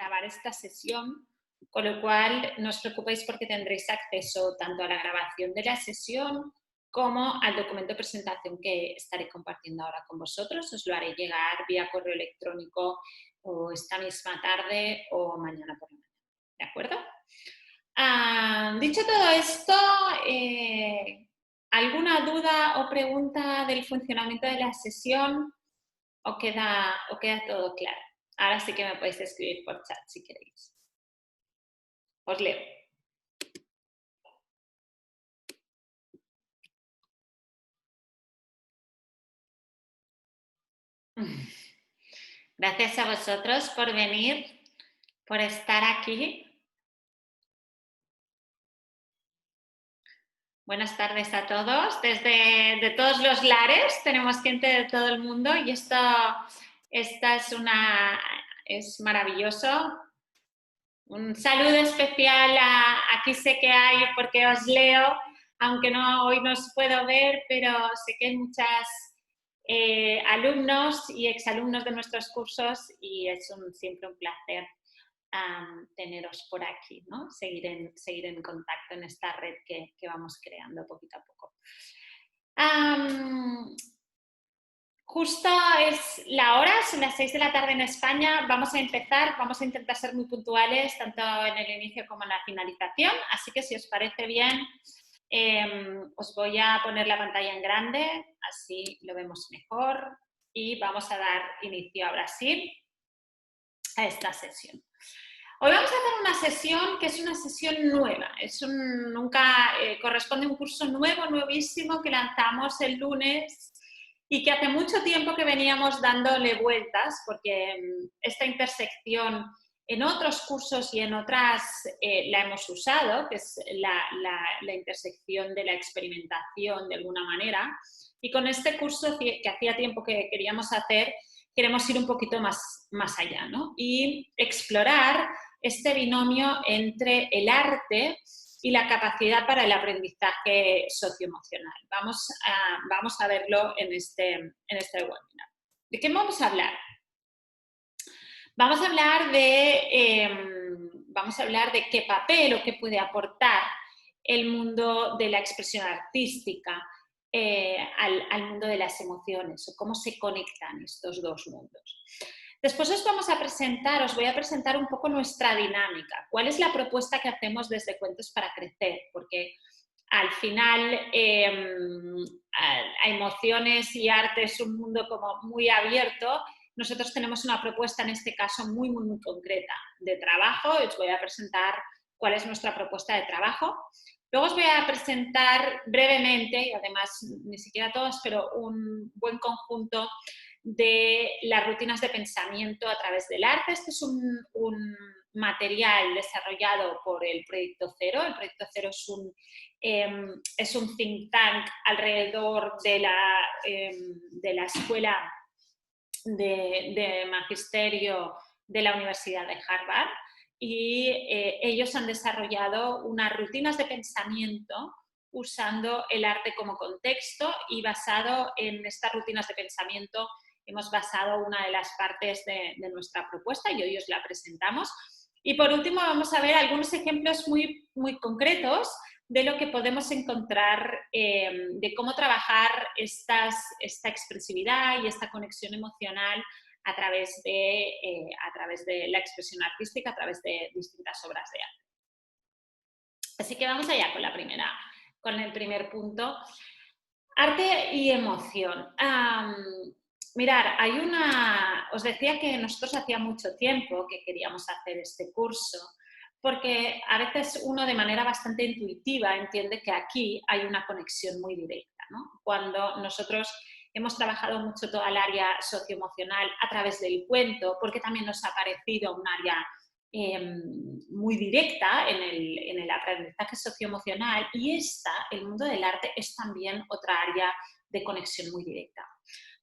grabar esta sesión, con lo cual no os preocupéis porque tendréis acceso tanto a la grabación de la sesión como al documento de presentación que estaré compartiendo ahora con vosotros. Os lo haré llegar vía correo electrónico o esta misma tarde o mañana por la mañana. ¿De acuerdo? Dicho todo esto, ¿alguna duda o pregunta del funcionamiento de la sesión? ¿O queda todo claro? Ahora sí que me podéis escribir por chat si queréis. Os leo. Gracias a vosotros por venir, por estar aquí. Buenas tardes a todos. De todos los lares tenemos gente de todo el mundo y esta es maravilloso. Un saludo especial aquí sé que hay porque os leo, aunque hoy no os puedo ver, pero sé que hay muchas alumnos y exalumnos de nuestros cursos y es siempre un placer teneros por aquí, ¿no? Seguir en contacto en esta red que vamos creando poquito a poco. Justo es la hora, son las 6 de la tarde en España. Vamos a empezar, vamos a intentar ser muy puntuales tanto en el inicio como en la finalización, así que si os parece bien, os voy a poner la pantalla en grande, así lo vemos mejor y vamos a dar inicio ahora sí a esta sesión. Hoy vamos a hacer una sesión que es una sesión nueva, corresponde a un curso nuevísimo que lanzamos el lunes y que hace mucho tiempo que veníamos dándole vueltas porque esta intersección en otros cursos y en otras la hemos usado, que es la intersección de la experimentación de alguna manera, y con este curso que hacía tiempo que queríamos hacer, queremos ir un poquito más allá, ¿no? Y explorar este binomio entre el arte y la capacidad para el aprendizaje socioemocional. Vamos a verlo en este webinar. ¿De qué vamos a hablar? Vamos a hablar de qué papel o qué puede aportar el mundo de la expresión artística al mundo de las emociones o cómo se conectan estos dos mundos. Después os voy a presentar un poco nuestra dinámica, cuál es la propuesta que hacemos desde Cuentos para Crecer, porque al final a emociones y arte es un mundo como muy abierto. Nosotros tenemos una propuesta en este caso muy concreta de trabajo. Os voy a presentar cuál es nuestra propuesta de trabajo. Luego os voy a presentar brevemente, y además ni siquiera todos, pero un buen conjunto de las rutinas de pensamiento a través del arte. Este es un material desarrollado por el Proyecto Cero. El Proyecto Cero es un think tank alrededor de la Escuela de Magisterio de la Universidad de Harvard y ellos han desarrollado unas rutinas de pensamiento usando el arte como contexto y basado en estas rutinas de pensamiento hemos basado una de las partes de nuestra propuesta y hoy os la presentamos. Y por último vamos a ver algunos ejemplos muy concretos de lo que podemos encontrar, de cómo trabajar esta expresividad y esta conexión emocional a través de la expresión artística, a través de distintas obras de arte. Así que vamos allá con el primer punto. Arte y emoción. Mirad, os decía que nosotros hacía mucho tiempo que queríamos hacer este curso, porque a veces uno de manera bastante intuitiva entiende que aquí hay una conexión muy directa, ¿no? Cuando nosotros hemos trabajado mucho toda el área socioemocional a través del cuento, porque también nos ha parecido un área muy directa en el aprendizaje socioemocional y el mundo del arte es también otra área de conexión muy directa.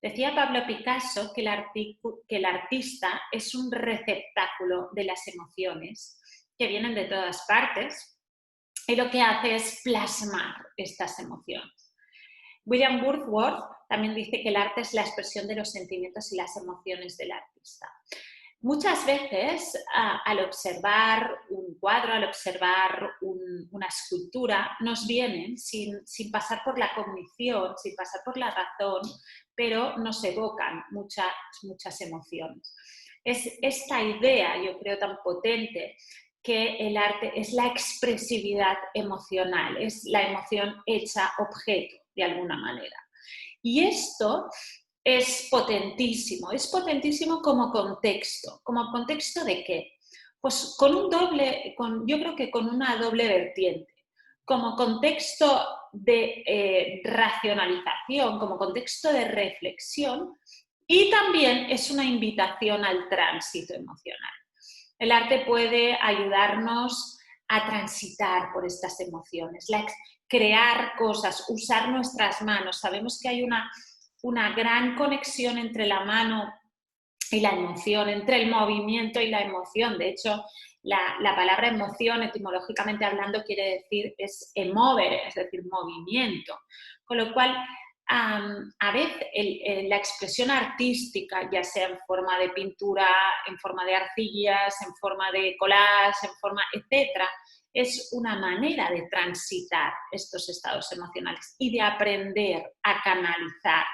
Decía Pablo Picasso que el artista es un receptáculo de las emociones que vienen de todas partes y lo que hace es plasmar estas emociones. William Wordsworth también dice que el arte es la expresión de los sentimientos y las emociones del artista. Muchas veces, al observar un cuadro, al observar una escultura, nos vienen sin pasar por la cognición, sin pasar por la razón, pero nos evocan muchas emociones. Es esta idea, yo creo, tan potente, que el arte es la expresividad emocional, es la emoción hecha objeto, de alguna manera. Y esto es potentísimo como contexto. ¿Como contexto de qué? Pues yo creo que con una doble vertiente. Como contexto de racionalización, como contexto de reflexión, y también es una invitación al tránsito emocional. El arte puede ayudarnos a transitar por estas emociones, crear cosas, usar nuestras manos. Sabemos que hay una gran conexión entre la mano y la emoción, entre el movimiento y la emoción. De hecho, la palabra emoción, etimológicamente hablando, quiere decir es emovere, es decir, movimiento. Con lo cual, a veces la expresión artística, ya sea en forma de pintura, en forma de arcillas, en forma de collage, etcétera, es una manera de transitar estos estados emocionales y de aprender a canalizar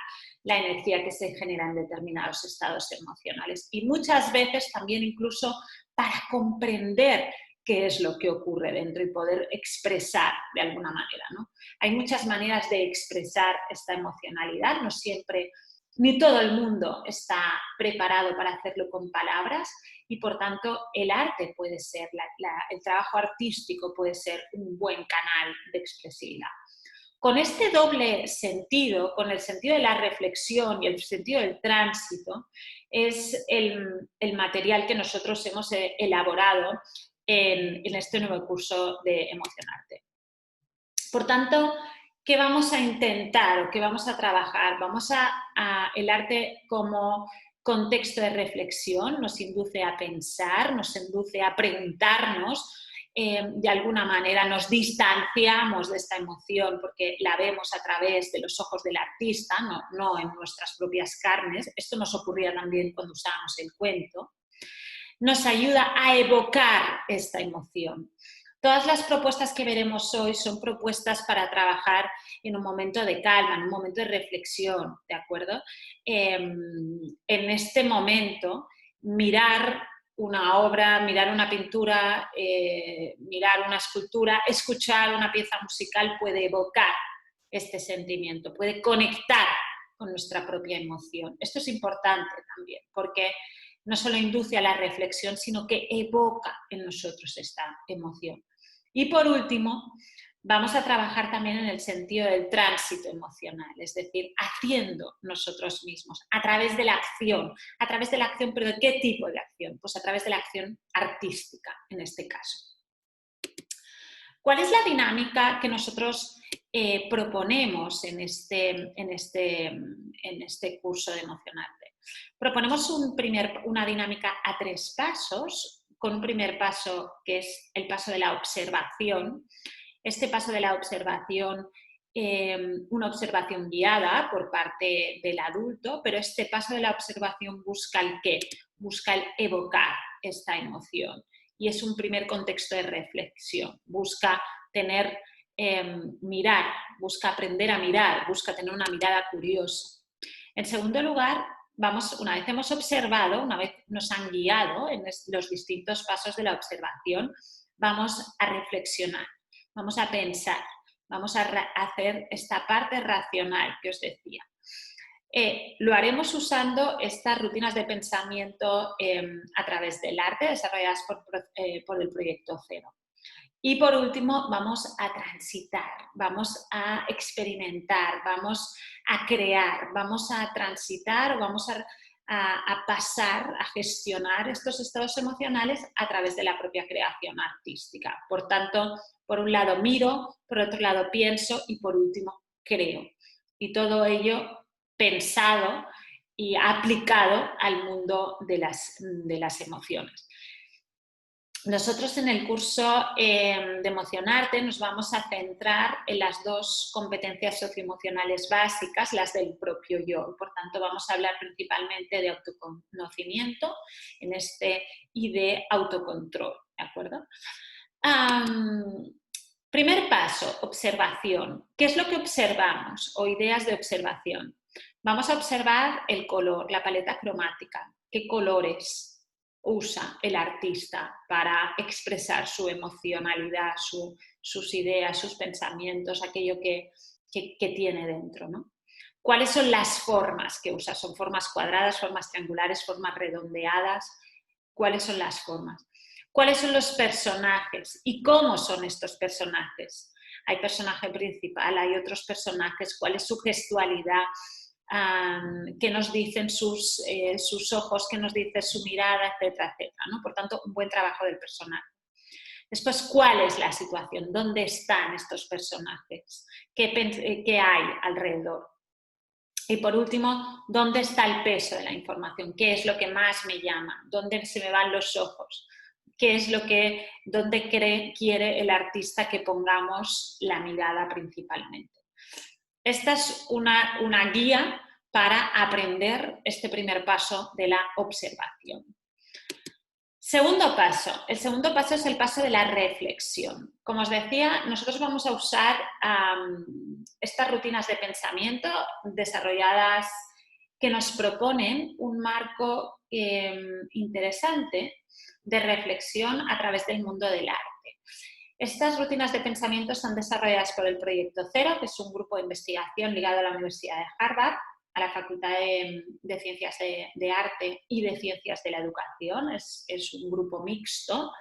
la energía que se genera en determinados estados emocionales. Y muchas veces también incluso para comprender qué es lo que ocurre dentro y poder expresar de alguna manera, ¿no? Hay muchas maneras de expresar esta emocionalidad, no siempre, ni todo el mundo está preparado para hacerlo con palabras y por tanto el arte puede ser, el trabajo artístico puede ser un buen canal de expresividad. Con este doble sentido, con el sentido de la reflexión y el sentido del tránsito, es el material que nosotros hemos elaborado en este nuevo curso de Emocionarte. Por tanto, ¿qué vamos a intentar o qué vamos a trabajar? El arte como contexto de reflexión nos induce a pensar, nos induce a preguntarnos, de alguna manera nos distanciamos de esta emoción porque la vemos a través de los ojos del artista, no en nuestras propias carnes. Esto nos ocurría también cuando usábamos el cuento. Nos ayuda a evocar esta emoción. Todas las propuestas que veremos hoy son propuestas para trabajar en un momento de calma, en un momento de reflexión, ¿de acuerdo? En este momento, mirar una obra, mirar una pintura, mirar una escultura, escuchar una pieza musical puede evocar este sentimiento, puede conectar con nuestra propia emoción. Esto es importante también, porque no solo induce a la reflexión, sino que evoca en nosotros esta emoción. Y por último, vamos a trabajar también en el sentido del tránsito emocional, es decir, haciendo nosotros mismos, a través de la acción, pero ¿de qué tipo de acción? Pues a través de la acción artística, en este caso. ¿Cuál es la dinámica que nosotros proponemos en este curso de Emocionarte? Proponemos una dinámica a 3 pasos, con un primer paso que es el paso de la observación. Este paso de la observación, una observación guiada por parte del adulto, pero este paso de la observación busca el ¿qué? Busca el evocar esta emoción. Y es un primer contexto de reflexión. Busca mirar, busca aprender a mirar, busca tener una mirada curiosa. En segundo lugar, una vez hemos observado, una vez nos han guiado en los distintos pasos de la observación, vamos a reflexionar, vamos a pensar, vamos a hacer esta parte racional que os decía. Lo haremos usando estas rutinas de pensamiento a través del arte desarrolladas por el Proyecto Cero. Y por último, vamos a transitar, vamos a experimentar, vamos a crear, vamos a transitar, vamos a pasar, a gestionar estos estados emocionales a través de la propia creación artística. Por tanto, por un lado miro, por otro lado pienso y por último creo. Y todo ello pensado y aplicado al mundo de las emociones. Nosotros en el curso de Emocionarte nos vamos a centrar en las dos competencias socioemocionales básicas, las del propio yo. Por tanto, vamos a hablar principalmente de autoconocimiento y de autocontrol, ¿de acuerdo? Primer paso, observación. ¿Qué es lo que observamos? O ideas de observación. Vamos a observar el color, la paleta cromática. ¿Qué colores usa el artista para expresar su emocionalidad, sus ideas, sus pensamientos, aquello que tiene dentro, ¿no? ¿Cuáles son las formas que usa? ¿Son formas cuadradas, formas triangulares, formas redondeadas? ¿Cuáles son las formas? ¿Cuáles son los personajes? ¿Y cómo son estos personajes? Hay personaje principal, hay otros personajes, ¿cuál es su gestualidad? ¿Qué nos dicen sus ojos? ¿Qué nos dice su mirada? Etcétera, etcétera, ¿no? Por tanto, un buen trabajo del personaje. Después, ¿cuál es la situación? ¿Dónde están estos personajes? ¿Qué hay alrededor? Y por último, ¿dónde está el peso de la información? ¿Qué es lo que más me llama? ¿Dónde se me van los ojos? ¿Qué es dónde quiere el artista que pongamos la mirada principalmente? Esta es una guía para aprender este primer paso de la observación. Segundo paso. El segundo paso es el paso de la reflexión. Como os decía, nosotros vamos a usar estas rutinas de pensamiento desarrolladas que nos proponen un marco interesante de reflexión a través del mundo del arte. Estas rutinas de pensamiento son desarrolladas por el Proyecto Cero, que es un grupo de investigación ligado a la Universidad de Harvard, a la Facultad de Ciencias de Arte y de Ciencias de la Educación. Es un grupo mixto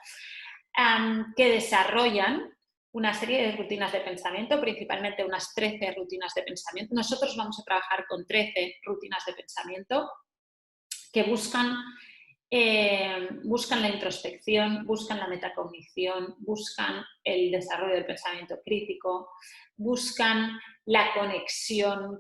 que desarrollan una serie de rutinas de pensamiento, principalmente unas 13 rutinas de pensamiento. Nosotros vamos a trabajar con 13 rutinas de pensamiento que buscan la introspección, buscan la metacognición, buscan el desarrollo del pensamiento crítico, buscan la conexión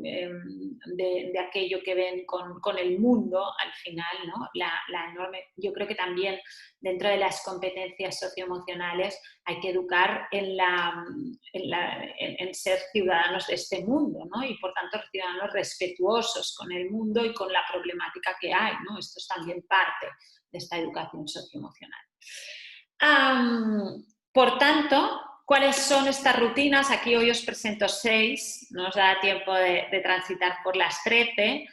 de aquello que ven con el mundo al final, ¿no? La enorme, yo creo que también dentro de las competencias socioemocionales hay que educar en ser ciudadanos de este mundo, ¿no? Y por tanto ciudadanos respetuosos con el mundo y con la problemática que hay, ¿no? Esto es también parte de esta educación socioemocional. Por tanto, ¿cuáles son estas rutinas? Aquí hoy os presento 6, no os da tiempo de transitar por las 13,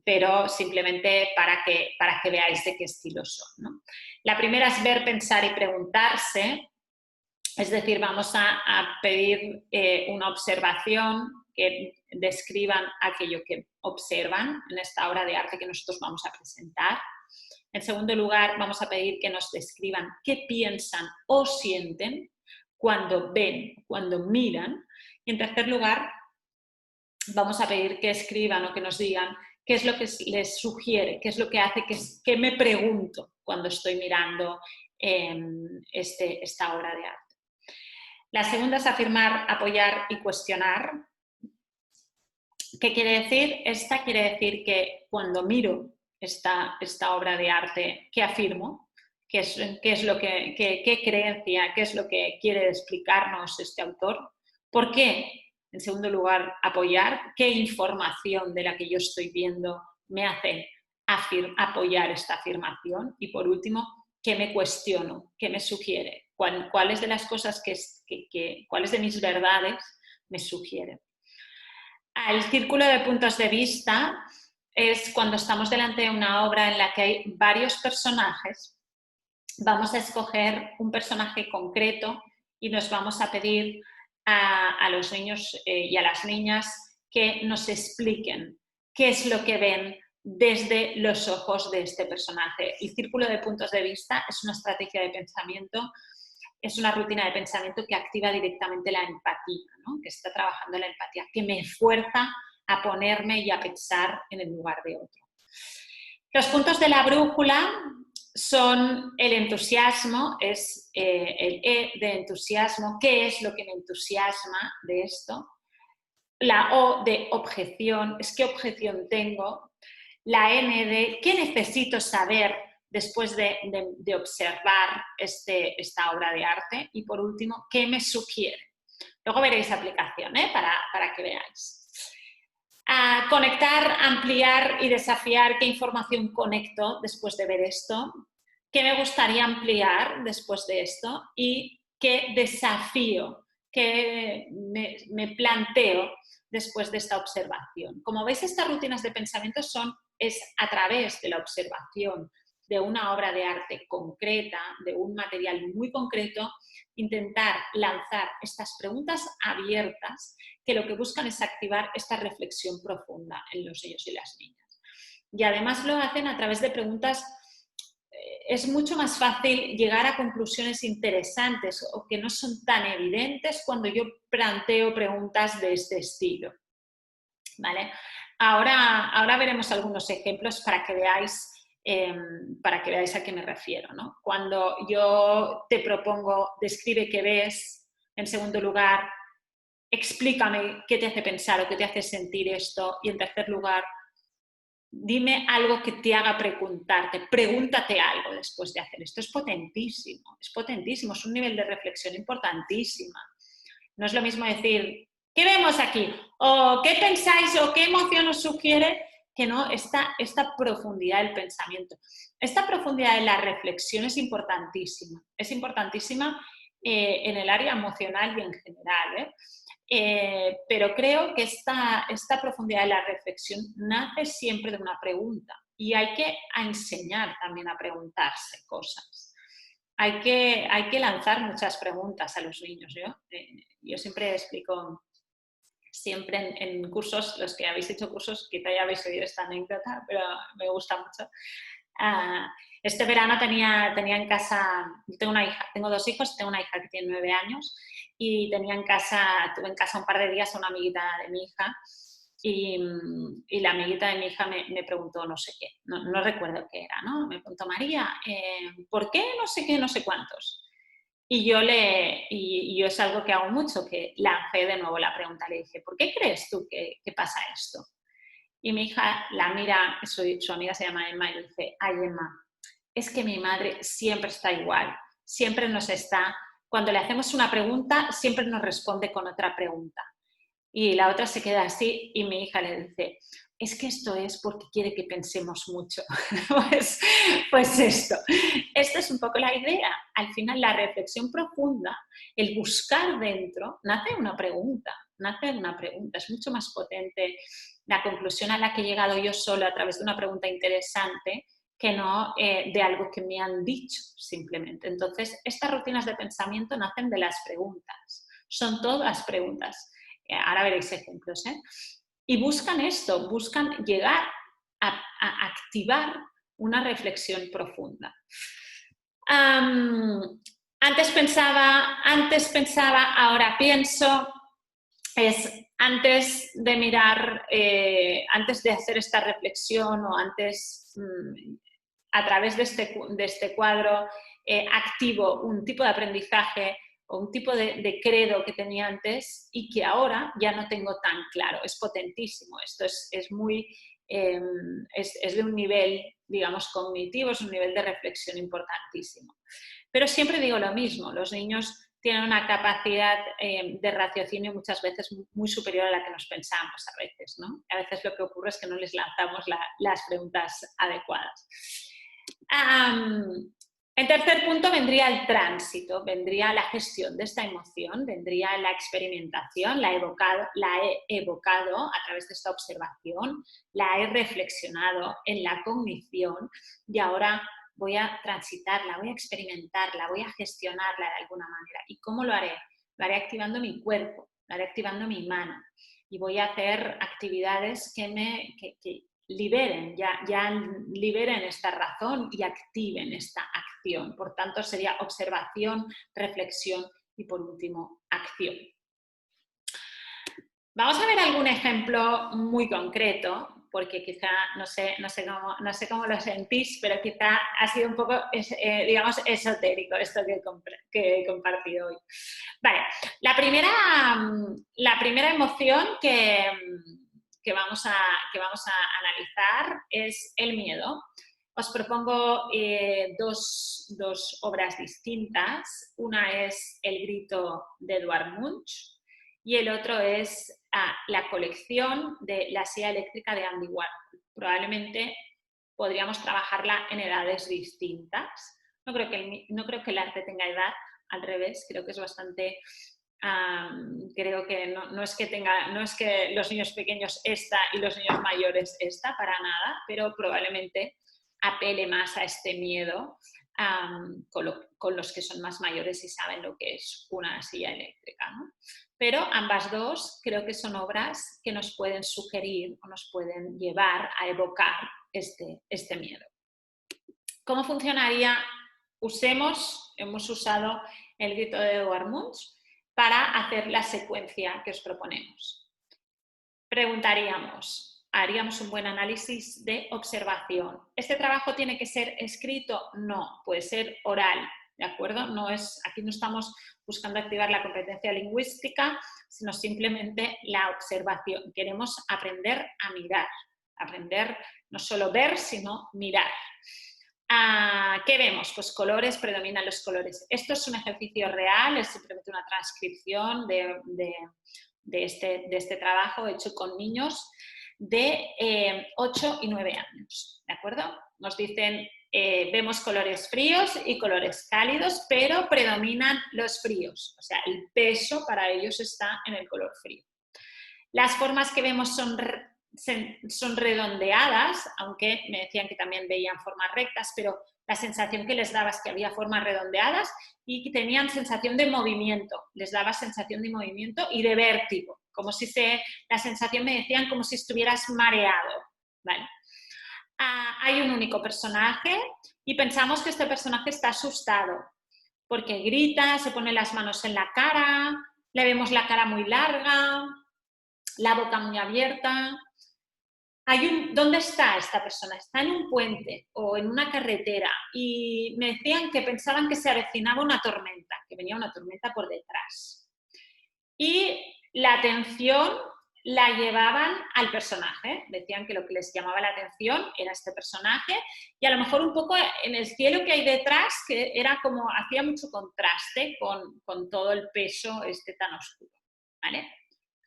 pero simplemente para que veáis de qué estilo son, ¿no? La primera es ver, pensar y preguntarse, es decir, vamos a pedir una observación, que describan aquello que observan en esta obra de arte que nosotros vamos a presentar. En segundo lugar, vamos a pedir que nos describan qué piensan o sienten cuando ven, cuando miran. Y en tercer lugar, vamos a pedir que escriban o que nos digan qué es lo que les sugiere, qué es lo que hace que me pregunto cuando estoy mirando esta obra de arte. La segunda es afirmar, apoyar y cuestionar. ¿Qué quiere decir? Esta quiere decir que cuando miro esta obra de arte, ¿qué afirmo? ¿Qué creencia, qué es lo que quiere explicarnos este autor? ¿Por qué? En segundo lugar, apoyar. ¿Qué información de la que yo estoy viendo me hace apoyar esta afirmación? Y por último, ¿qué me cuestiono? ¿Qué me sugiere? ¿Cuáles de las cosas cuáles de mis verdades me sugieren? El círculo de puntos de vista es cuando estamos delante de una obra en la que hay varios personajes. Vamos a escoger un personaje concreto y nos vamos a pedir a los niños y a las niñas que nos expliquen qué es lo que ven desde los ojos de este personaje. El círculo de puntos de vista es una estrategia de pensamiento, es una rutina de pensamiento que activa directamente la empatía, ¿no? Que está trabajando la empatía, que me fuerza a ponerme y a pensar en el lugar de otro. Los puntos de la brújula son el entusiasmo, es el E de entusiasmo, ¿qué es lo que me entusiasma de esto? La O de objeción, es qué objeción tengo. La N de qué necesito saber después de observar esta obra de arte? Y por último, ¿qué me sugiere? Luego veréis aplicación, para que veáis. Conectar, ampliar y desafiar. ¿Qué información conecto después de ver esto? ¿Qué me gustaría ampliar después de esto? Y qué desafío, qué me planteo después de esta observación. Como veis, estas rutinas de pensamiento es a través de la observación de una obra de arte concreta, de un material muy concreto, intentar lanzar estas preguntas abiertas que lo que buscan es activar esta reflexión profunda en los niños y las niñas. Y además lo hacen a través de preguntas. Es mucho más fácil llegar a conclusiones interesantes o que no son tan evidentes cuando yo planteo preguntas de este estilo. ¿Vale? Ahora veremos algunos ejemplos para que veáis a qué me refiero, ¿no? Cuando yo te propongo, describe qué ves, en segundo lugar, explícame qué te hace pensar o qué te hace sentir esto, y en tercer lugar, dime algo que te haga preguntarte, pregúntate algo después de hacer esto. Es potentísimo, es un nivel de reflexión importantísima. No es lo mismo decir, ¿qué vemos aquí? O ¿qué pensáis? O ¿qué emoción os sugiere? Que no, esta profundidad del pensamiento. Esta profundidad de la reflexión es importantísima. Es importantísima en el área emocional y en general, pero creo que esta profundidad de la reflexión nace siempre de una pregunta y hay que enseñar también a preguntarse cosas. Hay que lanzar muchas preguntas a los niños. Yo siempre explico, siempre en cursos, los que habéis hecho cursos, quizá ya habéis oído esta anécdota, pero me gusta mucho. Este verano tenía en casa, yo tengo dos hijos, tengo una hija que tiene 9 años y tuve en casa un par de días a una amiguita de mi hija y la amiguita de mi hija me preguntó no sé qué, no recuerdo qué era, ¿no? Me preguntó, María, ¿por qué no sé qué, no sé cuántos? Y yo es algo que hago mucho, que lancé de nuevo la pregunta, le dije, ¿por qué crees tú que pasa esto? Y mi hija la mira, su amiga se llama Emma, y le dice, ay Emma, es que mi madre siempre está igual, siempre cuando le hacemos una pregunta, siempre nos responde con otra pregunta. Y la otra se queda así y mi hija le dice, es que esto es porque quiere que pensemos mucho. pues esto es un poco la idea. Al final la reflexión profunda, el buscar dentro, nace de una pregunta. Es mucho más potente la conclusión a la que he llegado yo solo a través de una pregunta interesante que no de algo que me han dicho simplemente. Entonces, estas rutinas de pensamiento nacen de las preguntas. Son todas preguntas. Ahora veréis ejemplos, y buscan esto, buscan llegar a activar una reflexión profunda. Antes pensaba, ahora pienso. Antes de mirar, antes de hacer esta reflexión o antes, a través de este cuadro, activo un tipo de aprendizaje o un tipo de credo que tenía antes y que ahora ya no tengo tan claro. Es potentísimo. Esto es de un nivel, digamos, cognitivo, es un nivel de reflexión importantísimo. Pero siempre digo lo mismo, los niños tienen una capacidad de raciocinio muchas veces muy superior a la que nos pensamos a veces, ¿no? A veces lo que ocurre es que no les lanzamos las preguntas adecuadas. En tercer punto vendría el tránsito, vendría la gestión de esta emoción, vendría la experimentación, la he evocado a través de esta observación, la he reflexionado en la cognición y ahora voy a transitarla, voy a experimentarla, voy a gestionarla de alguna manera. ¿Y cómo lo haré? Lo haré activando mi cuerpo, lo haré activando mi mano y voy a hacer actividades que liberen, ya liberen esta razón y activen esta acción. Por tanto, sería observación, reflexión y, por último, acción. Vamos a ver algún ejemplo muy concreto, porque quizá, no sé cómo lo sentís, pero quizá ha sido un poco, digamos, esotérico esto que he compartido hoy. Vale, la primera emoción que vamos a analizar es el miedo. Os propongo dos obras distintas. Una es El grito de Edvard Munch y el otro es la colección de La silla eléctrica de Andy Warhol. Probablemente podríamos trabajarla en edades distintas. No creo que el arte tenga edad, al revés, creo que es bastante... creo que no es que los niños pequeños esta y los niños mayores esta, para nada, pero probablemente apele más a este miedo con los que son más mayores y saben lo que es una silla eléctrica, ¿no? Pero ambas dos creo que son obras que nos pueden sugerir o nos pueden llevar a evocar este miedo. ¿Cómo funcionaría? Hemos usado El grito de Edvard Munch para hacer la secuencia que os proponemos. Preguntaríamos, ¿haríamos un buen análisis de observación? ¿Este trabajo tiene que ser escrito? No, puede ser oral, ¿de acuerdo? Aquí no estamos buscando activar la competencia lingüística, sino simplemente la observación. Queremos aprender a mirar, aprender no solo ver, sino mirar. ¿Qué vemos? Pues colores, predominan los colores. Esto es un ejercicio real, es simplemente una transcripción de este trabajo hecho con niños de 8 y 9 años, ¿de acuerdo? Nos dicen, vemos colores fríos y colores cálidos, pero predominan los fríos, o sea, el peso para ellos está en el color frío. Las formas que vemos son redondeadas, aunque me decían que también veían formas rectas, pero la sensación que les daba es que había formas redondeadas y que tenían sensación de movimiento, les daba sensación de movimiento y de vértigo, la sensación me decían como si estuvieras mareado, ¿vale? Hay un único personaje y pensamos que este personaje está asustado porque grita, se pone las manos en la cara, le vemos la cara muy larga, la boca muy abierta. ¿Dónde está esta persona? Está en un puente o en una carretera y me decían que pensaban que se avecinaba una tormenta, que venía una tormenta por detrás. Y la atención la llevaban al personaje, decían que lo que les llamaba la atención era este personaje y a lo mejor un poco en el cielo que hay detrás, que era como, hacía mucho contraste con todo el peso tan oscuro, ¿vale?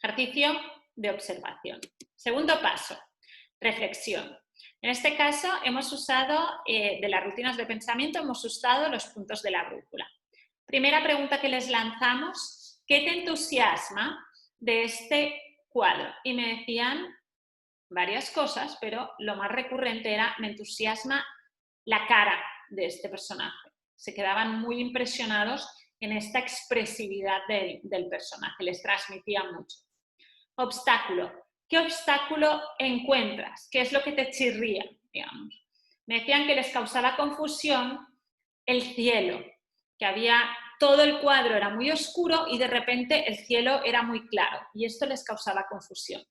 Ejercicio de observación. Segundo paso, reflexión. En este caso hemos usado, de las rutinas de pensamiento, hemos usado los puntos de la brújula. Primera pregunta que les lanzamos, ¿qué te entusiasma de este cuadro? Y me decían varias cosas, pero lo más recurrente era, me entusiasma la cara de este personaje. Se quedaban muy impresionados en esta expresividad del personaje, les transmitía mucho. Obstáculo. ¿Qué obstáculo encuentras? ¿Qué es lo que te chirría, digamos? Me decían que les causaba confusión el cielo, que todo el cuadro era muy oscuro y de repente el cielo era muy claro y esto les causaba confusión.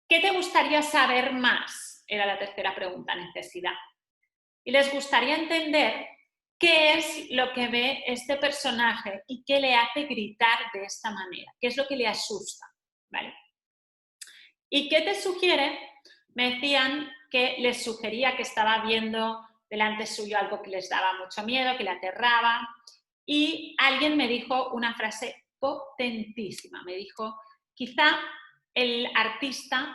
¿Qué te gustaría saber más? Era la tercera pregunta, necesidad. Y les gustaría entender qué es lo que ve este personaje y qué le hace gritar de esta manera, qué es lo que le asusta, ¿vale? ¿Y qué te sugiere? Me decían que les sugería que estaba viendo delante suyo algo que les daba mucho miedo, que le aterraba, y alguien me dijo una frase potentísima, me dijo, quizá el artista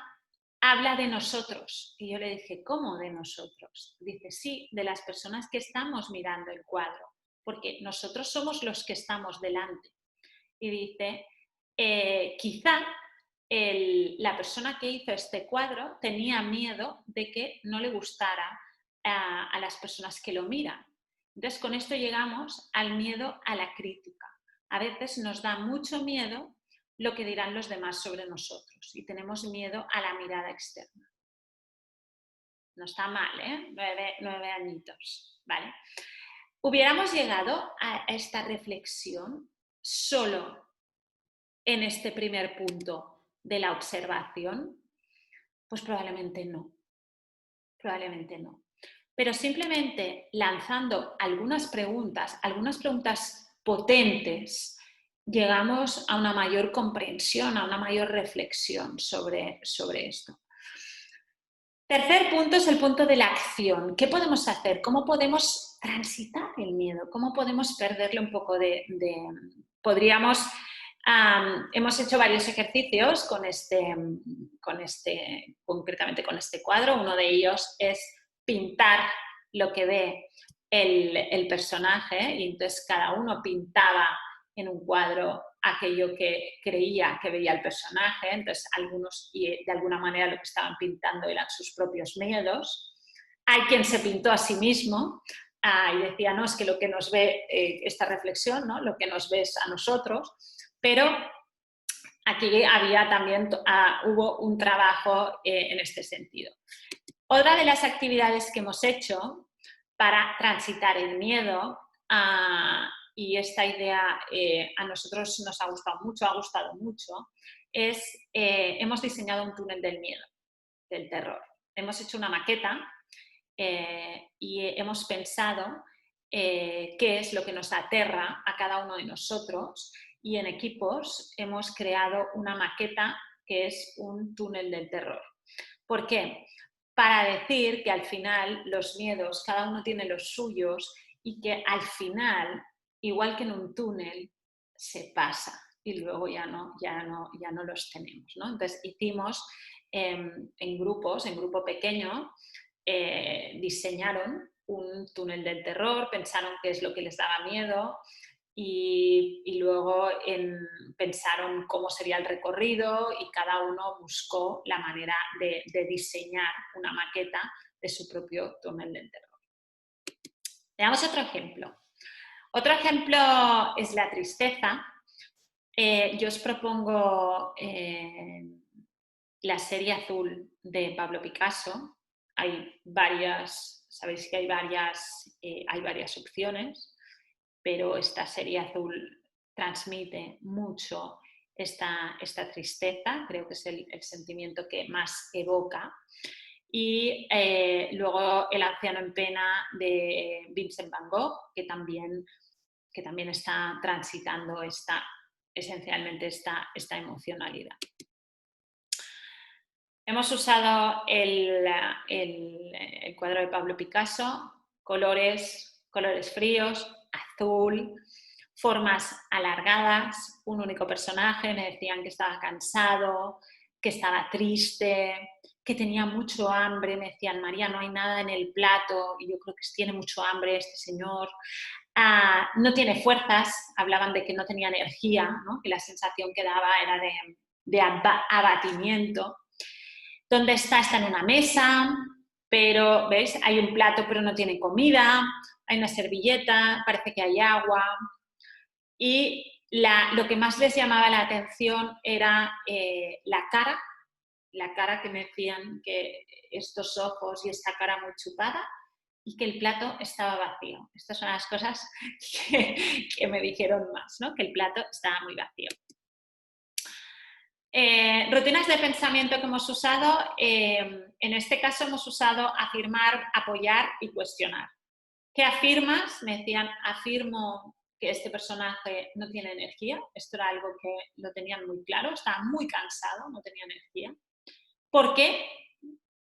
habla de nosotros. Y yo le dije, ¿cómo de nosotros? Dice, sí, de las personas que estamos mirando el cuadro, porque nosotros somos los que estamos delante. Y dice, quizá la persona que hizo este cuadro tenía miedo de que no le gustara a las personas que lo miran. Entonces, con esto llegamos al miedo a la crítica. A veces nos da mucho miedo lo que dirán los demás sobre nosotros y tenemos miedo a la mirada externa. No está mal, ¿eh? 9 añitos, ¿vale? ¿Hubiéramos llegado a esta reflexión solo en este primer punto de la observación? Pues probablemente no. Probablemente no. Pero simplemente lanzando algunas preguntas potentes, llegamos a una mayor comprensión, a una mayor reflexión sobre esto. Tercer punto es el punto de la acción. ¿Qué podemos hacer? ¿Cómo podemos transitar el miedo? ¿Cómo podemos perderle un poco podríamos... hemos hecho varios ejercicios concretamente con este cuadro. Uno de ellos es pintar lo que ve el personaje y entonces cada uno pintaba en un cuadro aquello que creía que veía el personaje, entonces algunos y de alguna manera lo que estaban pintando eran sus propios miedos. Hay quien se pintó a sí mismo y decía, no, es que lo que nos ve, esta reflexión, ¿no? Lo que nos ve es a nosotros, pero aquí había también, hubo un trabajo en este sentido. Otra de las actividades que hemos hecho para transitar el miedo, y esta idea a nosotros nos ha gustado mucho, es hemos diseñado un túnel del miedo, del terror. Hemos hecho una maqueta y hemos pensado qué es lo que nos aterra a cada uno de nosotros y en equipos hemos creado una maqueta que es un túnel del terror. ¿Por qué? Para decir que al final los miedos, cada uno tiene los suyos y que al final, igual que en un túnel, se pasa y luego ya no los tenemos, ¿no? Entonces hicimos en grupo pequeño, diseñaron un túnel del terror, pensaron qué es lo que les daba miedo y luego pensaron cómo sería el recorrido y cada uno buscó la manera de diseñar una maqueta de su propio túnel del terror. Veamos otro ejemplo. Otro ejemplo es la tristeza. Yo os propongo la serie azul de Pablo Picasso. Hay varias, sabéis que hay varias opciones, pero esta serie azul transmite mucho esta tristeza, creo que es el sentimiento que más evoca. Y luego El anciano en pena de Vincent Van Gogh, que también está transitando esencialmente esta emocionalidad. Hemos usado el cuadro de Pablo Picasso, colores fríos, azul, formas alargadas, un único personaje, me decían que estaba cansado, que estaba triste, que tenía mucho hambre, me decían, María, no hay nada en el plato, y yo creo que tiene mucho hambre este señor. No tiene fuerzas, hablaban de que no tenía energía, ¿no? Que la sensación que daba era de abatimiento. ¿Dónde está? Está en una mesa, pero, ¿veis? Hay un plato pero no tiene comida, hay una servilleta, parece que hay agua. Y lo que más les llamaba la atención era la cara que me decían que estos ojos y esta cara muy chupada y que el plato estaba vacío. Estas son las cosas que me dijeron más, ¿no? Que el plato estaba muy vacío. Rutinas de pensamiento que hemos usado, en este caso hemos usado afirmar, apoyar y cuestionar. ¿Qué afirmas? Me decían, afirmo que este personaje no tiene energía. Esto era algo que lo tenían muy claro, estaba muy cansado, no tenía energía. ¿Por qué?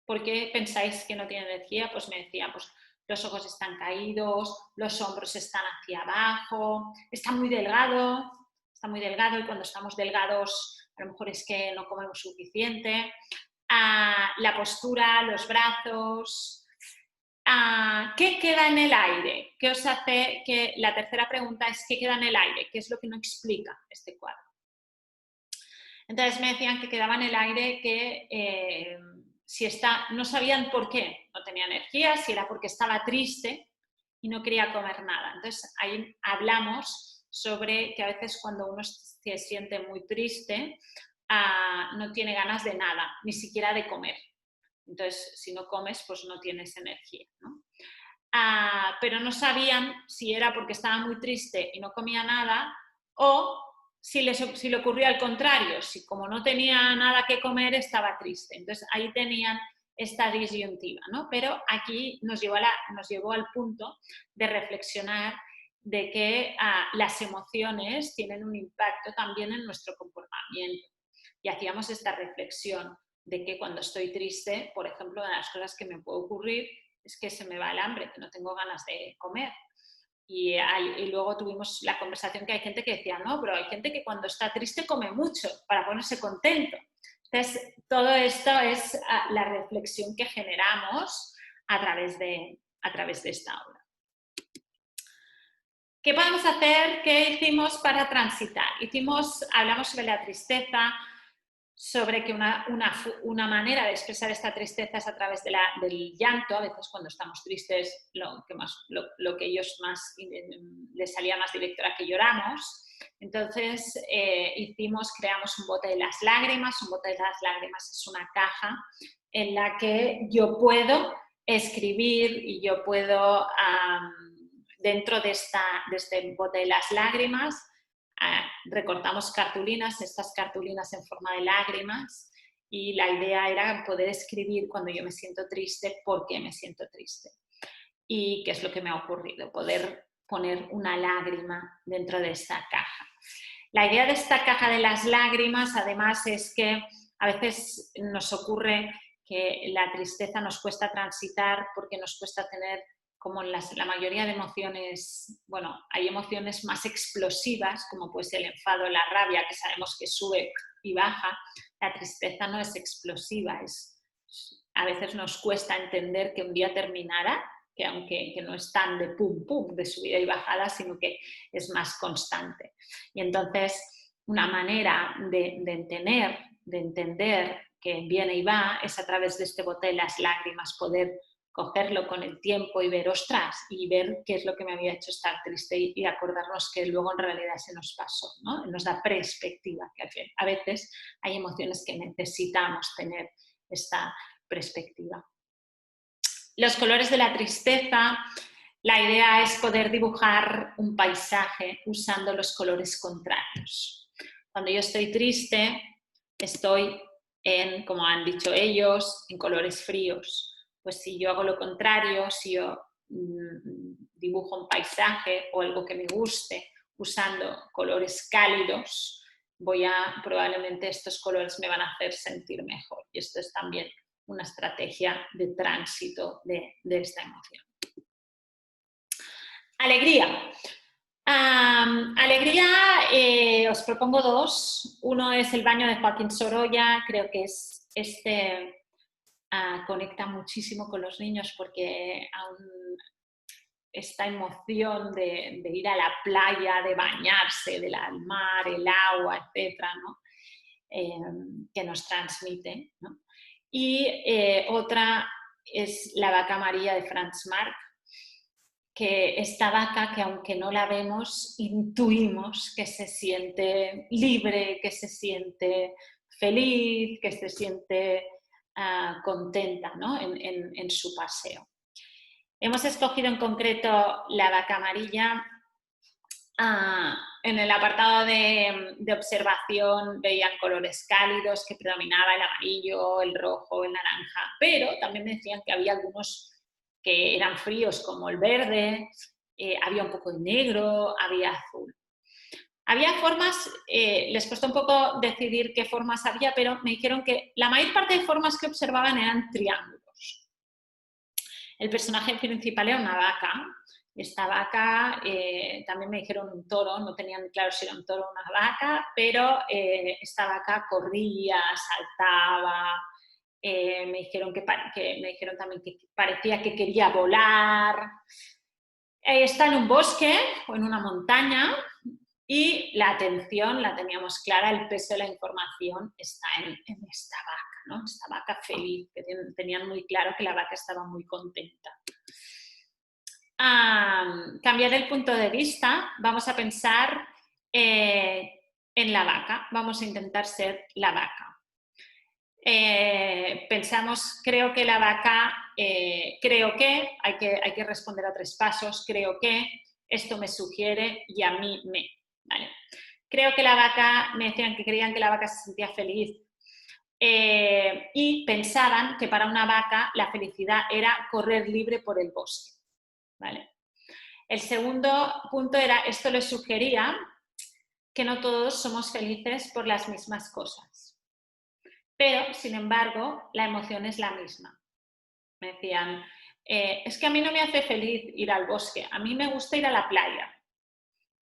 ¿Por qué pensáis que no tiene energía? Pues me decían, pues los ojos están caídos, los hombros están hacia abajo, está muy delgado y cuando estamos delgados a lo mejor es que no comemos suficiente. La postura, los brazos. ¿Qué queda en el aire? ¿Qué os hace que la tercera pregunta es qué queda en el aire? ¿Qué es lo que no explica este cuadro? Entonces me decían que quedaba en el aire que no sabían por qué no tenía energía, si era porque estaba triste y no quería comer nada. Entonces ahí hablamos sobre que a veces cuando uno se siente muy triste no tiene ganas de nada, ni siquiera de comer. Entonces si no comes pues no tienes energía, ¿no? Pero no sabían si era porque estaba muy triste y no comía nada o si le ocurría al contrario, si como no tenía nada que comer estaba triste. Entonces ahí tenían esta disyuntiva, ¿no? Pero aquí nos llevó al punto de reflexionar de que las emociones tienen un impacto también en nuestro comportamiento. Y hacíamos esta reflexión. de que cuando estoy triste, por ejemplo, una de las cosas que me puede ocurrir es que se me va el hambre, que no tengo ganas de comer. Y luego tuvimos la conversación que hay gente que decía, no, pero hay gente que cuando está triste come mucho para ponerse contento. Entonces, todo esto es la reflexión que generamos a través de esta obra. ¿Qué podemos hacer? ¿Qué hicimos para transitar? Hablamos sobre la tristeza, sobre que una manera de expresar esta tristeza es a través del llanto. A veces cuando estamos tristes lo que ellos más les salía más directo era que lloramos. Entonces creamos un bote de las lágrimas. Un bote de las lágrimas es una caja en la que yo puedo escribir y yo puedo, dentro de este bote de las lágrimas, recortamos cartulinas, estas cartulinas en forma de lágrimas, y la idea era poder escribir cuando yo me siento triste, por qué me siento triste y qué es lo que me ha ocurrido, poder poner una lágrima dentro de esta caja. La idea de esta caja de las lágrimas, además, es que a veces nos ocurre que la tristeza nos cuesta transitar porque nos cuesta tener, como en la mayoría de emociones, bueno, hay emociones más explosivas, como pues el enfado, la rabia, que sabemos que sube y baja. La tristeza no es explosiva, a veces nos cuesta entender que un día terminará, que no es tan de pum pum, de subida y bajada, sino que es más constante. Y entonces, una manera de entender que viene y va es a través de este bote de las lágrimas, poder cogerlo con el tiempo y ver, ostras, y ver qué es lo que me había hecho estar triste y acordarnos que luego en realidad se nos pasó, ¿no? Nos da perspectiva, que a veces hay emociones que necesitamos tener esta perspectiva. Los colores de la tristeza, la idea es poder dibujar un paisaje usando los colores contrarios. Cuando yo estoy triste, estoy como han dicho ellos, en colores fríos. Pues si yo hago lo contrario, si yo dibujo un paisaje o algo que me guste usando colores cálidos, probablemente estos colores me van a hacer sentir mejor. Y esto es también una estrategia de tránsito de esta emoción. Alegría. Alegría, os propongo dos. Uno es el baño de Joaquín Sorolla. Creo que conecta muchísimo con los niños porque esta emoción de ir a la playa, de bañarse, del mar, el agua, etcétera, ¿no? Que nos transmite, ¿no? Y otra es La vaca María de Franz Marc, que esta vaca, que aunque no la vemos, intuimos que se siente libre, que se siente feliz, que se siente contenta, ¿no? en su paseo. Hemos escogido en concreto La vaca amarilla. En el apartado de observación veían colores cálidos, que predominaba el amarillo, el rojo, el naranja, pero también me decían que había algunos que eran fríos, como el verde, había un poco de negro, había azul. Había formas, les costó un poco decidir qué formas había, pero me dijeron que la mayor parte de formas que observaban eran triángulos. El personaje principal era una vaca. Esta vaca, también me dijeron un toro, no tenían claro si era un toro o una vaca, pero esta vaca corría, saltaba, me dijeron también que parecía que quería volar. Está en un bosque o en una montaña y la atención la teníamos clara, el peso de la información está en esta vaca, ¿no? Esta vaca feliz, que tenían muy claro que la vaca estaba muy contenta. Cambiar el punto de vista, vamos a pensar en la vaca, vamos a intentar ser la vaca. Pensamos, creo que la vaca, hay que responder a 3 pasos, creo que, esto me sugiere y a mí me. ¿Vale? Creo que la vaca, me decían que creían que la vaca se sentía feliz y pensaban que para una vaca la felicidad era correr libre por el bosque. ¿Vale? El segundo punto era, esto les sugería que no todos somos felices por las mismas cosas. pero sin embargo la emoción es la misma. Me decían, es que a mí no me hace feliz ir al bosque, a mí me gusta ir a la playa.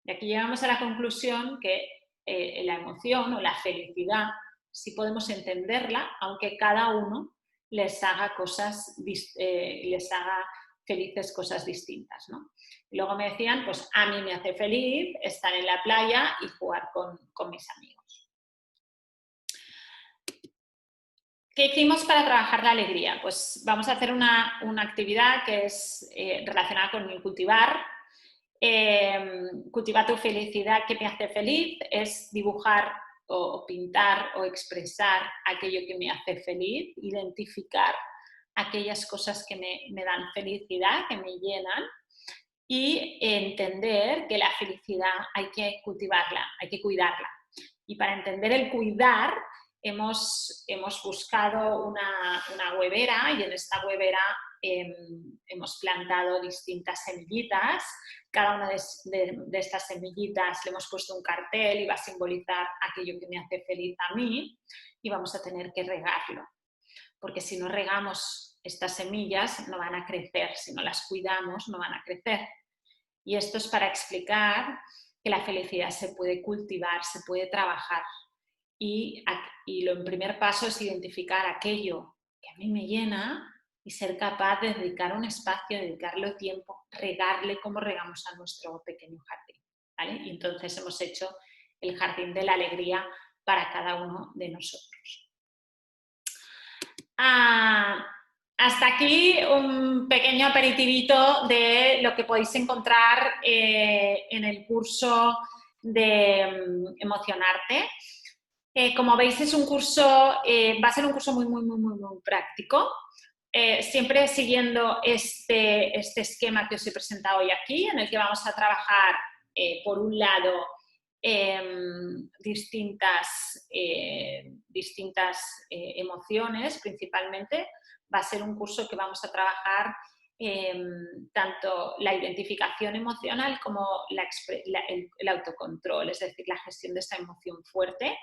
Y aquí llegamos a la conclusión que la emoción o la felicidad sí podemos entenderla, aunque cada uno les haga felices cosas distintas, ¿no? Y luego me decían, pues a mí me hace feliz estar en la playa y jugar con mis amigos. ¿Qué hicimos para trabajar la alegría? Pues vamos a hacer una actividad que es relacionada con el cultivar. Cultivar tu felicidad, ¿qué me hace feliz? Es dibujar o pintar o expresar aquello que me hace feliz, identificar aquellas cosas que me dan felicidad, que me llenan, y entender que la felicidad hay que cultivarla, hay que cuidarla. Y para entender el cuidar, hemos buscado una huevera, y en esta huevera hemos plantado distintas semillitas. Cada una de estas semillitas le hemos puesto un cartel y va a simbolizar aquello que me hace feliz a mí, y vamos a tener que regarlo. Porque si no regamos estas semillas no van a crecer, si no las cuidamos no van a crecer. Y esto es para explicar que la felicidad se puede cultivar, se puede trabajar. Y el primer paso es identificar aquello que a mí me llena y ser capaz de dedicar un espacio, dedicarle tiempo, regarle como regamos a nuestro pequeño jardín, ¿vale? Y entonces hemos hecho el jardín de la alegría para cada uno de nosotros. Hasta aquí un pequeño aperitivito de lo que podéis encontrar en el curso de Emocionarte. Como veis, es un curso, va a ser un curso muy práctico, siempre siguiendo este esquema que os he presentado hoy aquí, en el que vamos a trabajar, por un lado, distintas emociones, principalmente. Va a ser un curso que vamos a trabajar tanto la identificación emocional como el autocontrol, es decir, la gestión de esta emoción fuerte.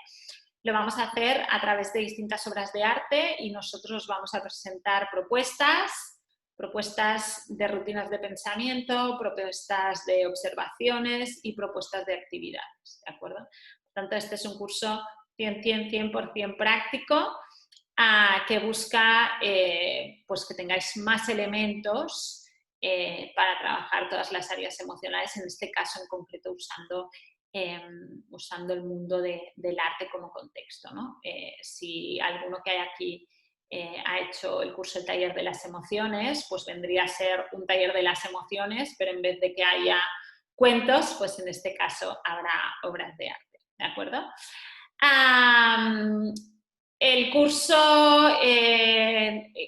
Lo vamos a hacer a través de distintas obras de arte y nosotros vamos a presentar propuestas de rutinas de pensamiento, propuestas de observaciones y propuestas de actividades, ¿de acuerdo? Por tanto, este es un curso 100% práctico, que busca pues que tengáis más elementos para trabajar todas las áreas emocionales, en este caso en concreto usando el mundo del arte como contexto, ¿no? Si alguno que hay aquí ha hecho el curso de taller de las emociones, pues vendría a ser un taller de las emociones, pero en vez de que haya cuentos, pues en este caso habrá obras de arte, ¿de acuerdo? El curso,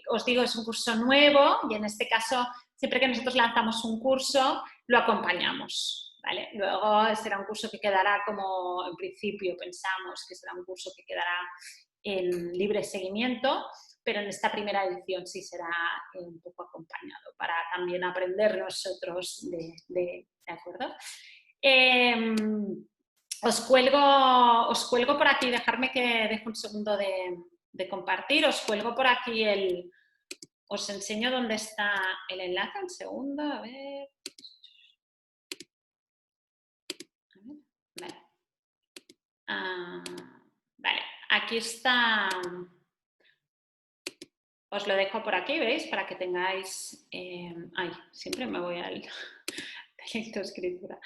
os digo, es un curso nuevo y en este caso, siempre que nosotros lanzamos un curso, lo acompañamos, ¿vale? Luego será un curso que quedará como, en principio, pensamos que será un curso que quedará en libre seguimiento, pero en esta primera edición sí será un poco acompañado para también aprender nosotros ¿de acuerdo? Os cuelgo por aquí, dejarme que deje un segundo de compartir, os cuelgo por aquí os enseño dónde está el enlace, un segundo, a ver. Vale. Vale, aquí está, os lo dejo por aquí, ¿veis? Para que tengáis, ay, siempre me voy al lectoescritura.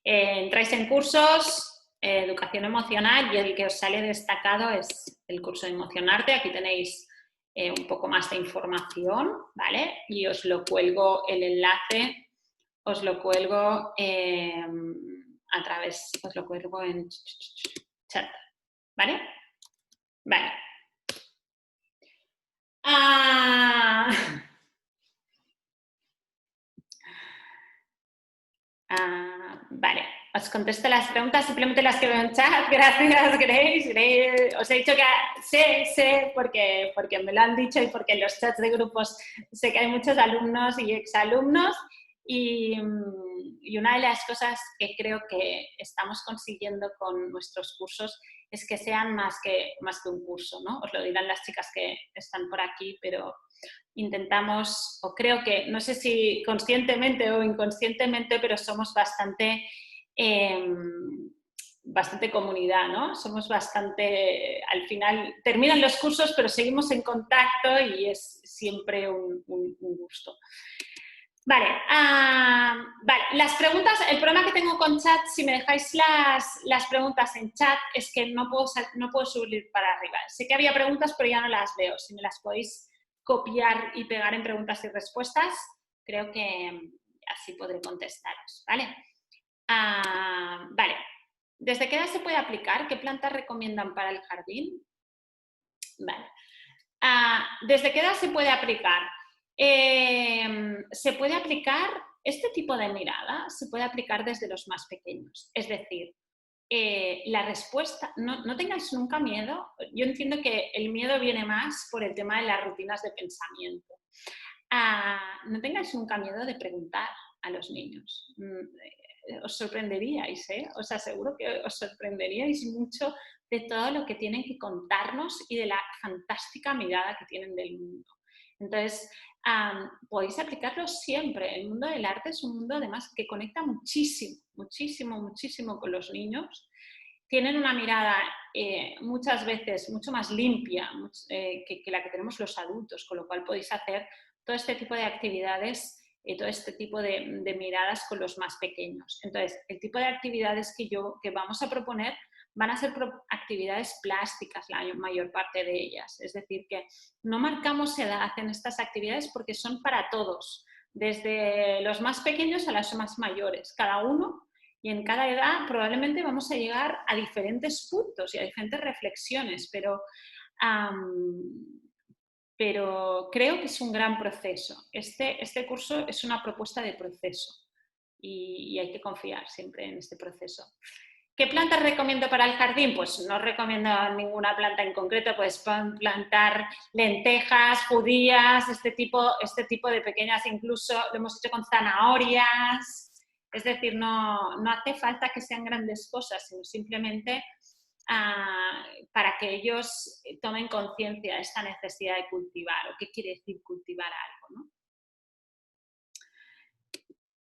Entráis en cursos, educación emocional, y el que os sale destacado es el curso de Emocionarte. Aquí tenéis un poco más de información, ¿vale? Y os lo cuelgo el enlace, os lo cuelgo a través, os lo cuelgo en chat, ¿vale? Vale. Vale, os contesto las preguntas, simplemente las que veo en chat. Gracias, Grace. Os he dicho que sé porque me lo han dicho y porque en los chats de grupos sé que hay muchos alumnos y exalumnos. Y una de las cosas que creo que estamos consiguiendo con nuestros cursos es que sean más que un curso, ¿no? Os lo dirán las chicas que están por aquí, pero intentamos, o creo que, no sé si conscientemente o inconscientemente, pero somos bastante comunidad, ¿no? Somos bastante, al final, terminan los cursos, pero seguimos en contacto y es siempre un gusto. Vale, vale, las preguntas, el problema que tengo con chat, si me dejáis las preguntas en chat, es que no puedo subir para arriba. Sé que había preguntas, pero ya no las veo. Si me las podéis copiar y pegar en preguntas y respuestas, creo que así podré contestaros, ¿vale? Vale, ¿desde qué edad se puede aplicar? ¿Qué plantas recomiendan para el jardín? Vale, ¿desde qué edad se puede aplicar? Se puede aplicar, este tipo de mirada se puede aplicar desde los más pequeños. Es decir, la respuesta, no tengáis nunca miedo. Yo entiendo que el miedo viene más por el tema de las rutinas de pensamiento. No tengáis nunca miedo de preguntar a los niños. Os sorprenderíais, ¿eh? Os aseguro que os sorprenderíais mucho de todo lo que tienen que contarnos y de la fantástica mirada que tienen del mundo. Entonces, podéis aplicarlo siempre. El mundo del arte es un mundo además que conecta muchísimo, muchísimo, muchísimo con los niños. Tienen una mirada muchas veces mucho más limpia que la que tenemos los adultos, con lo cual podéis hacer todo este tipo de actividades, todo este tipo de miradas con los más pequeños. Entonces, el tipo de actividades que vamos a proponer van a ser actividades plásticas, la mayor parte de ellas. Es decir, que no marcamos edad en estas actividades porque son para todos, desde los más pequeños a los más mayores, cada uno. Y en cada edad probablemente vamos a llegar a diferentes puntos y a diferentes reflexiones, pero creo que es un gran proceso. Este curso es una propuesta de proceso y hay que confiar siempre en este proceso. ¿Qué plantas recomiendo para el jardín? Pues no recomiendo ninguna planta en concreto, puedes plantar lentejas, judías, este tipo de pequeñas, incluso lo hemos hecho con zanahorias. Es decir, no hace falta que sean grandes cosas, sino simplemente para que ellos tomen conciencia de esta necesidad de cultivar, o qué quiere decir cultivar algo, ¿no?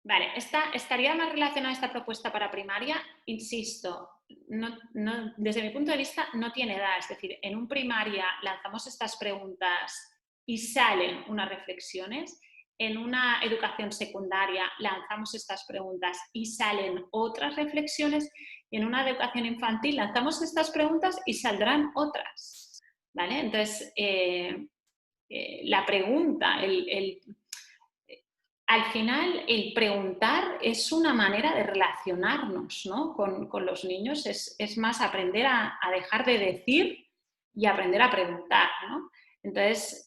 Vale, estaría más relacionada esta propuesta para primaria, insisto, desde mi punto de vista no tiene edad, es decir, en un primaria lanzamos estas preguntas y salen unas reflexiones, en una educación secundaria lanzamos estas preguntas y salen otras reflexiones, y en una educación infantil lanzamos estas preguntas y saldrán otras, ¿vale? Entonces, la pregunta, al final, el preguntar es una manera de relacionarnos, ¿no? con los niños, es más aprender a dejar de decir y aprender a preguntar, ¿no? Entonces,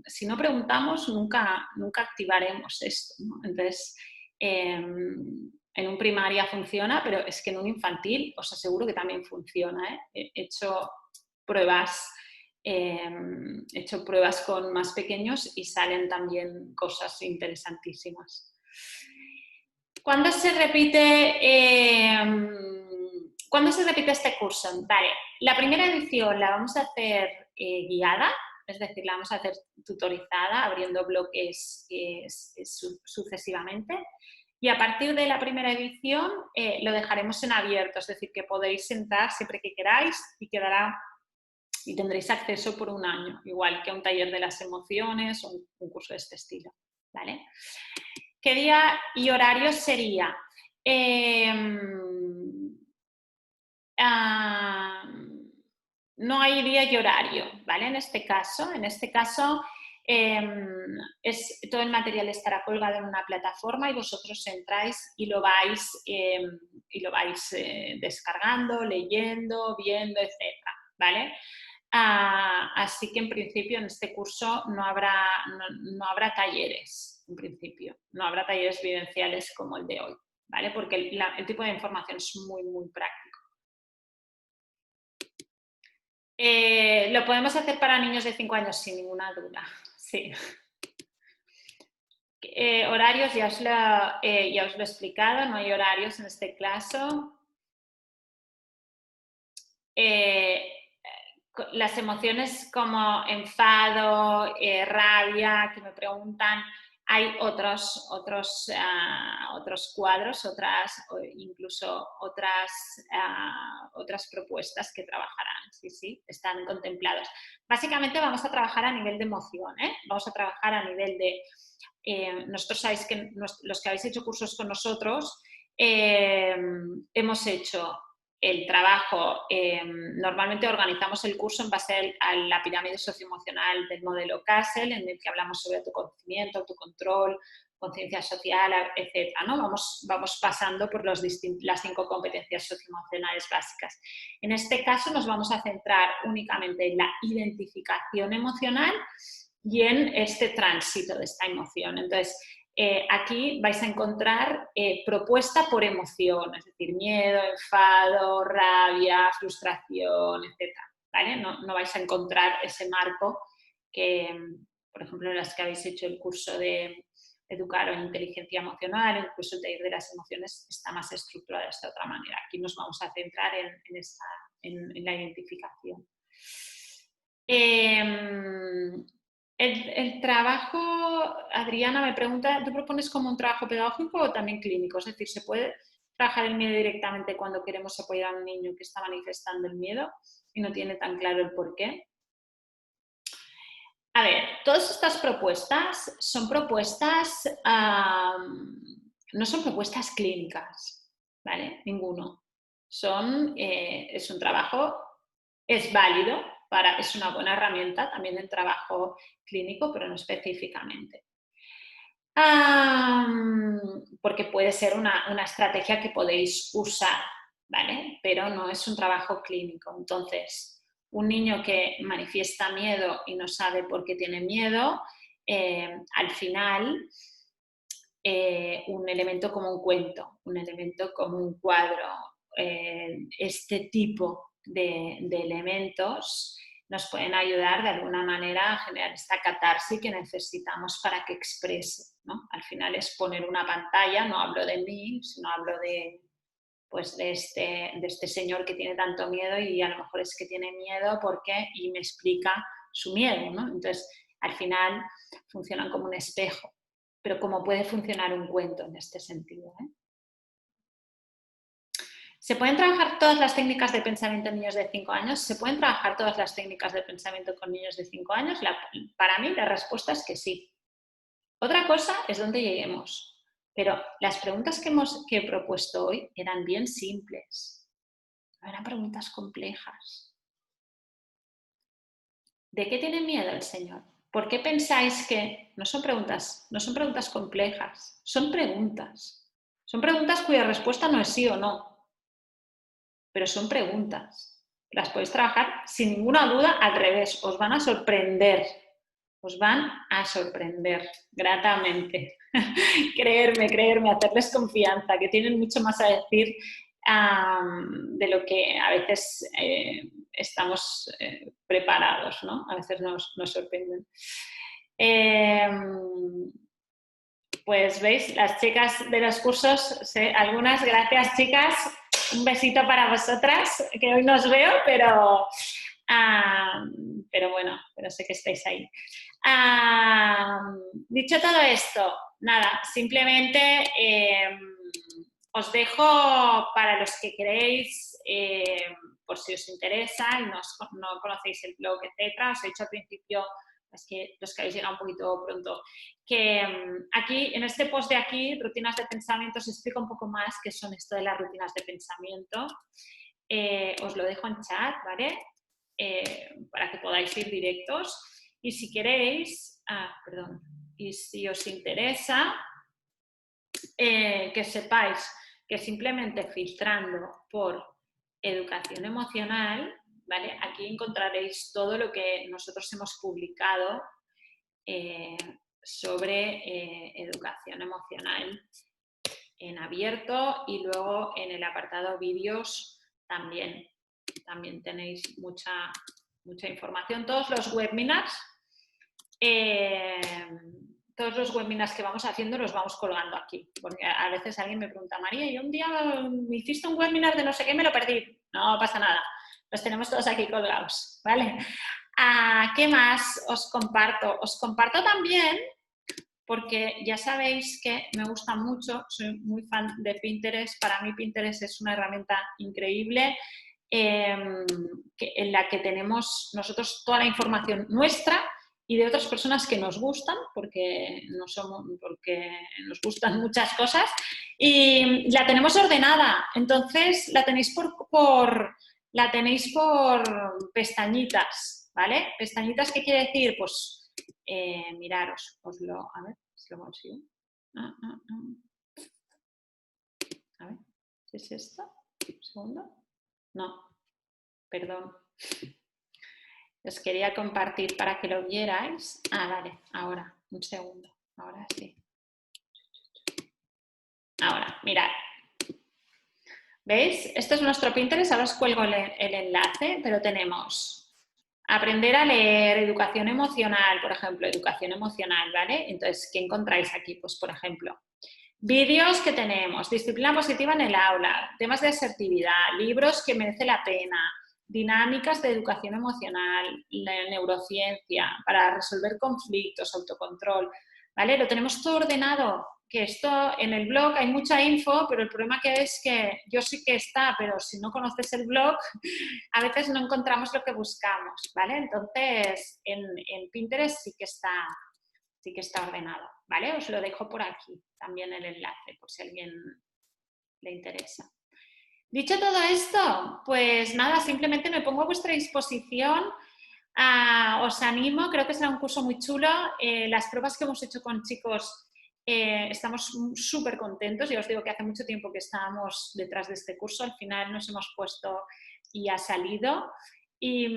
si no preguntamos, nunca activaremos esto, ¿no? Entonces, en un primaria funciona, pero es que en un infantil os aseguro que también funciona, ¿eh? He hecho pruebas con más pequeños y salen también cosas interesantísimas. ¿Cuándo se repite este curso? Vale, la primera edición la vamos a hacer guiada, es decir, la vamos a hacer tutorizada, abriendo bloques sucesivamente. Y a partir de la primera edición lo dejaremos en abierto, es decir, que podéis entrar siempre que queráis y tendréis acceso por un año, igual que a un taller de las emociones o un curso de este estilo, ¿vale? ¿Qué día y horario sería? No hay día y horario, ¿vale? En este caso, todo el material estará colgado en una plataforma y vosotros entráis y lo vais descargando, leyendo, viendo, etcétera, ¿vale? Así que en principio en este curso no habrá talleres, en principio, no habrá talleres vivenciales como el de hoy, ¿vale? Porque el tipo de información es muy, muy práctico. Lo podemos hacer para niños de 5 años sin ninguna duda, sí. Horarios, ya os lo he explicado, no hay horarios en este caso. las emociones como enfado, rabia, que me preguntan, hay otros cuadros, incluso otras propuestas que trabajarán, sí, están contemplados. Básicamente vamos a trabajar a nivel de emoción, vamos a trabajar a nivel de... nosotros sabéis que los que habéis hecho cursos con nosotros hemos hecho el trabajo, normalmente organizamos el curso en base a la pirámide socioemocional del modelo Castle, en el que hablamos sobre autoconocimiento, autocontrol, conciencia social, etc., ¿no? Vamos pasando por las 5 competencias socioemocionales básicas. En este caso nos vamos a centrar únicamente en la identificación emocional y en este tránsito de esta emoción. Entonces, aquí vais a encontrar propuesta por emoción, es decir, miedo, enfado, rabia, frustración, etc. ¿Vale? No vais a encontrar ese marco que, por ejemplo, en las que habéis hecho el curso de educar en inteligencia emocional, incluso el taller de las emociones está más estructurado de esta otra manera. Aquí nos vamos a centrar en la identificación. El trabajo, Adriana me pregunta, ¿tú propones como un trabajo pedagógico o también clínico? Es decir, ¿se puede trabajar el miedo directamente cuando queremos apoyar a un niño que está manifestando el miedo y no tiene tan claro el por qué? A ver, todas estas propuestas son propuestas, no son propuestas clínicas, ¿vale? Ninguno. Es un trabajo, es válido, es una buena herramienta también el trabajo clínico, pero no específicamente. Porque puede ser una estrategia que podéis usar, ¿vale? Pero no es un trabajo clínico. Entonces, un niño que manifiesta miedo y no sabe por qué tiene miedo, al final, un elemento como un cuento, un elemento como un cuadro, este tipo de elementos nos pueden ayudar de alguna manera a generar esta catarsis que necesitamos para que exprese, ¿no? Al final es poner una pantalla, no hablo de mí, sino hablo de este señor que tiene tanto miedo y a lo mejor es que tiene miedo y me explica su miedo, ¿no? Entonces, al final funcionan como un espejo, pero como puede funcionar un cuento en este sentido, ¿eh? ¿Se pueden trabajar todas las técnicas de pensamiento en niños de 5 años? ¿Se pueden trabajar todas las técnicas de pensamiento con niños de 5 años? Para mí la respuesta es que sí. Otra cosa es dónde lleguemos. Pero las preguntas que he propuesto hoy eran bien simples. No eran preguntas complejas. ¿De qué tiene miedo el Señor? ¿Por qué pensáis que no son preguntas complejas? Son preguntas. Son preguntas cuya respuesta no es sí o no. Pero son preguntas. Las podéis trabajar sin ninguna duda al revés. Os van a sorprender. Os van a sorprender gratamente. Creerme, hacerles confianza, que tienen mucho más a decir de lo que a veces estamos preparados, ¿no? A veces nos sorprenden. Pues veis, las chicas de los cursos, algunas, gracias chicas, un besito para vosotras, que hoy no os veo, pero bueno, pero sé que estáis ahí. Dicho todo esto, nada, simplemente os dejo para los que queréis, por si os interesa y no conocéis el blog, etcétera. Os he dicho al principio, es que los que habéis llegado un poquito pronto, que aquí, en este post de aquí, rutinas de pensamiento, os explico un poco más qué son esto de las rutinas de pensamiento. Os lo dejo en chat, ¿vale? Para que podáis ir directos. Y si queréis, y si os interesa, que sepáis que simplemente filtrando por educación emocional, ¿vale? Aquí encontraréis todo lo que nosotros hemos publicado sobre educación emocional en abierto y luego en el apartado vídeos también tenéis mucha información. Todos los webinars que vamos haciendo los vamos colgando aquí, porque a veces alguien me pregunta, María, yo un día me hiciste un webinar de no sé qué, me lo perdí. No pasa nada. los tenemos todos aquí colgados, ¿vale? ¿Qué más os comparto? Os comparto también, porque ya sabéis que me gusta mucho, soy muy fan de Pinterest. Para mí Pinterest es una herramienta increíble en la que tenemos nosotros toda la información nuestra y de otras personas que nos gustan, porque nos gustan muchas cosas, y la tenemos ordenada. Entonces la tenéis por pestañitas, ¿vale? Pestañitas, ¿qué quiere decir? Pues miraros, a ver si lo consigo. A ver, ¿qué es esto? ¿Un segundo? No, perdón. Os quería compartir para que lo vierais. Vale, ahora, un segundo. Ahora sí. Ahora, mirad. ¿Veis? Esto es nuestro Pinterest. Ahora os cuelgo el enlace, pero tenemos aprender a leer, educación emocional, por ejemplo, educación emocional, ¿vale? Entonces, ¿qué encontráis aquí? Pues, por ejemplo, vídeos que tenemos, disciplina positiva en el aula, temas de asertividad, libros que merece la pena, dinámicas de educación emocional, neurociencia, para resolver conflictos, autocontrol, ¿vale? Lo tenemos todo ordenado, que esto en el blog hay mucha info, pero el problema que es que yo sí que está, pero si no conoces el blog, a veces no encontramos lo que buscamos, ¿vale? Entonces, en Pinterest sí que está ordenado, ¿vale? Os lo dejo por aquí, también el enlace, por si a alguien le interesa. Dicho todo esto, pues nada, simplemente me pongo a vuestra disposición. Os animo, creo que será un curso muy chulo. Las pruebas que hemos hecho con chicos, estamos súper contentos. Ya os digo que hace mucho tiempo que estábamos detrás de este curso, al final nos hemos puesto y ha salido. Y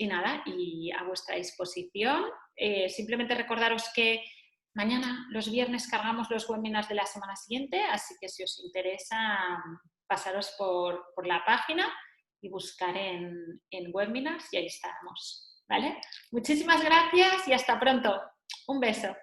nada, y a vuestra disposición. Simplemente recordaros que mañana, los viernes, cargamos los webinars de la semana siguiente, así que si os interesa, pasaros por la página y buscar en webinars y ahí estamos, ¿vale? Muchísimas gracias y hasta pronto. Un beso.